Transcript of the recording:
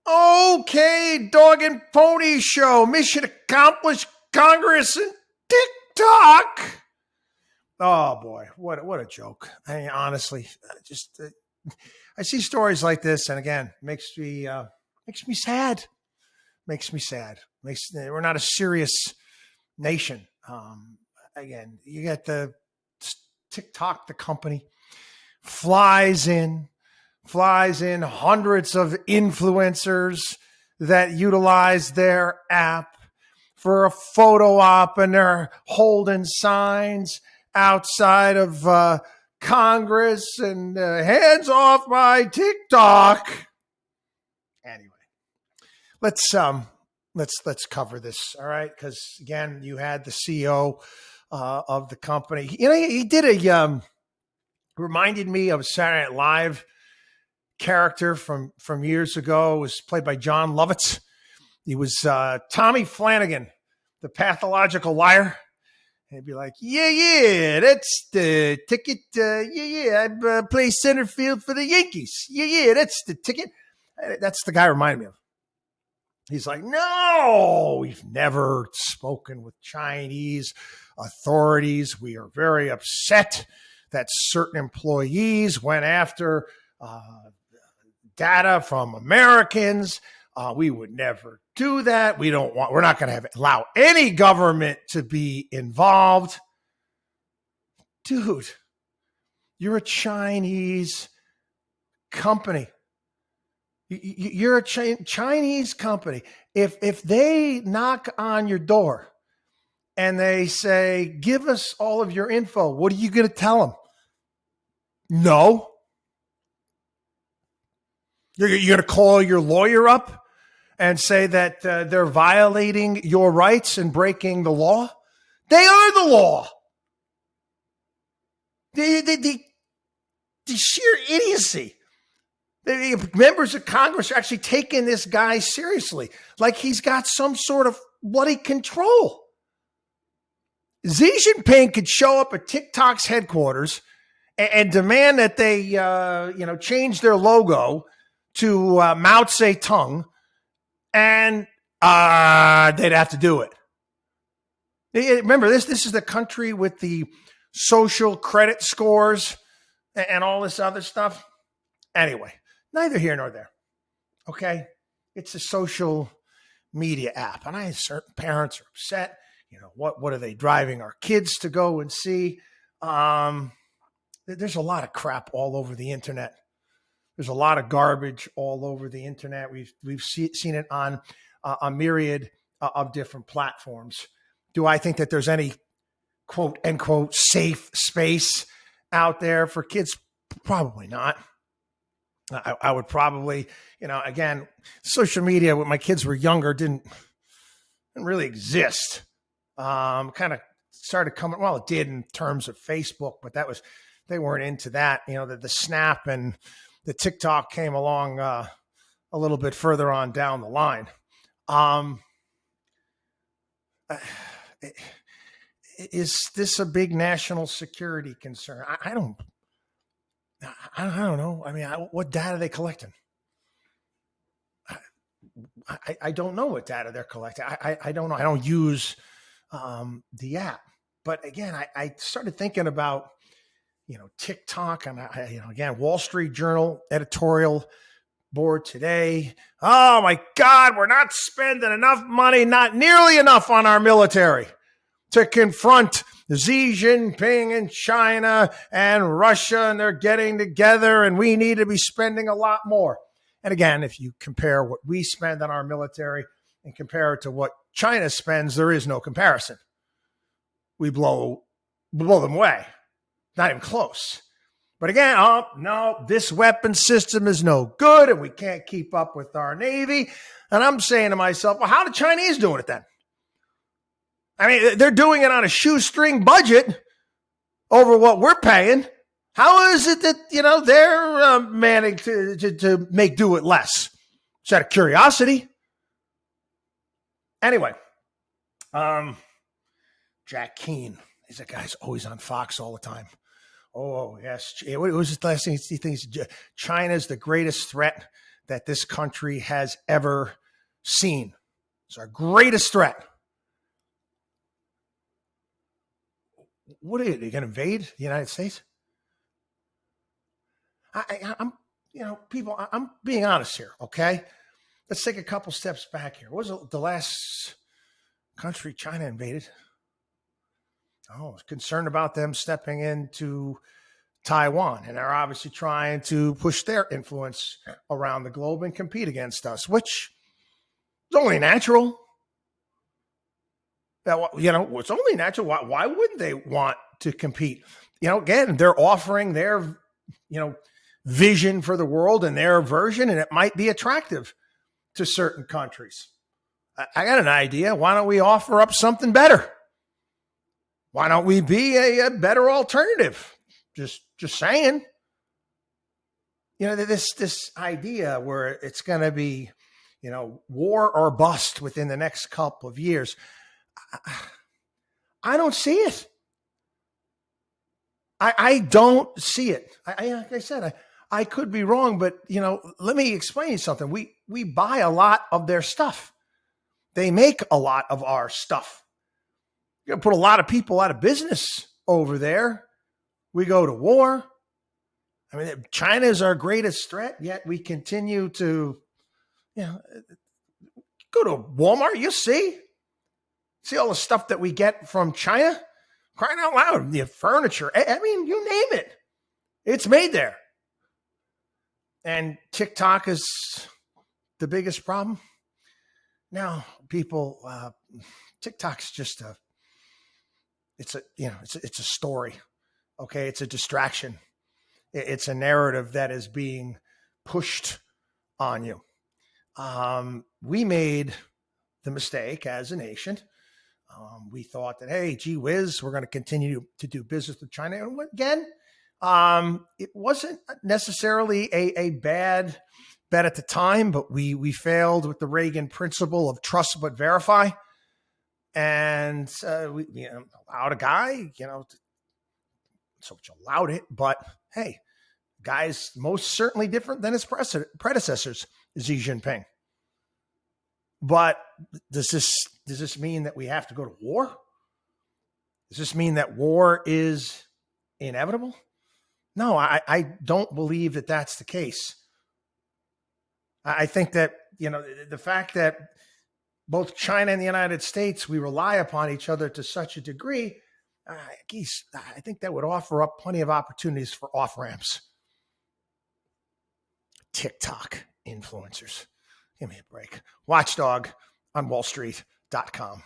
Okay, dog and pony show. Mission accomplished. Congress and TikTok. Oh boy, what a joke. I mean, honestly, just I see stories like this, and again, makes me sad. Makes me sad. We're not a serious nation. Again, you get the TikTok, the company flies in hundreds of influencers that utilize their app for a photo op, and they're holding signs outside of Congress and hands off my TikTok. Anyway, let's cover this, all right? Because again, you had the CEO of the company. You know, he did reminded me of a Saturday Night Live character from years ago. It was played by John Lovitz. He was Tommy Flanagan, the pathological liar. And he'd be like, yeah, that's the ticket. I play center field for the Yankees. Yeah, that's the ticket. That's the guy reminded me of. He's like, no, we've never spoken with Chinese authorities. We are very upset that certain employees went after data from Americans. We would never do that. We're not going to allow any government to be involved. Dude, you're a Chinese company. You're a Chinese company. If they knock on your door and they say, give us all of your info, what are you going to tell them? No. You're going to call your lawyer up and say that they're violating your rights and breaking the law? They are the law. The sheer idiocy. The members of Congress are actually taking this guy seriously, like he's got some sort of bloody control. Xi Jinping could show up at TikTok's headquarters and demand that they, change their logo to Mao Zedong, and they'd have to do it. Remember, this is the country with the social credit scores and all this other stuff. Anyway, neither here nor there. Okay, it's a social media app, and certain parents are upset. You know, what are they driving our kids to go and see? There's a lot of crap all over the internet. There's a lot of garbage all over the internet. We've seen it on a myriad of different platforms. Do I think that there's any quote unquote safe space out there for kids? Probably not. I would probably, again, social media when my kids were younger didn't really exist. Kind of started coming. Well, it did in terms of Facebook, but they weren't into that. The Snap and the TikTok came along a little bit further on down the line. Is this a big national security concern? I don't know. I mean, what data are they collecting? I don't know what data they're collecting. I don't know. I don't use the app. But again, I started thinking about TikTok, and again, Wall Street Journal editorial board today. Oh my God, we're not spending enough money, not nearly enough on our military to confront Xi Jinping in China and Russia, and they're getting together, and we need to be spending a lot more. And again, if you compare what we spend on our military and compare it to what China spends, there is no comparison. We blow them away. Not even close. But again, no, this weapon system is no good, and we can't keep up with our Navy. And I'm saying to myself, well, how are the Chinese doing it then? I mean, they're doing it on a shoestring budget over what we're paying. How is it that, they're managing to make do with less? It's out of curiosity. Anyway, Jack Keane. He's a guy's always on Fox all the time. Oh, yes. What was his last thing? He thinks China's the greatest threat that this country has ever seen. It's our greatest threat. What are you going to invade the United States? I'm, people, I'm being honest here, okay? Let's take a couple steps back here. What was the last country China invaded? I was concerned about them stepping into Taiwan, and they're obviously trying to push their influence around the globe and compete against us, which is only natural. It's only natural. Why wouldn't they want to compete? Again, they're offering their, vision for the world and their version, and it might be attractive to certain countries. I got an idea. Why don't we offer up something better? Why don't we be a better alternative? Just saying. This idea where it's going to be, war or bust within the next couple of years. I don't see it. I don't see it. Like I said, I could be wrong, but let me explain something. We buy a lot of their stuff. They make a lot of our stuff. You're going to put a lot of people out of business over there. We go to war. I mean, China is our greatest threat, yet we continue to, go to Walmart, you see all the stuff that we get from China. Crying out loud, the furniture, I mean, you name it. It's made there. And TikTok is the biggest problem. Now, people, TikTok's just it's a story. Okay. It's a distraction. It's a narrative that is being pushed on you. We made the mistake as a nation. We thought that, hey, gee whiz, we're going to continue to do business with China. And again, it wasn't necessarily a bad bet at the time, but we failed with the Reagan principle of trust but verify. And we allowed a guy, so much allowed it, but hey, guy's most certainly different than his predecessors, Xi Jinping. But does this mean that we have to go to war? Does this mean that war is inevitable? No, I don't believe that that's the case. I think that, the fact that both China and the United States, we rely upon each other to such a degree, I think that would offer up plenty of opportunities for off-ramps. TikTok influencers. Give me a break. WatchDog on WallStreet.com.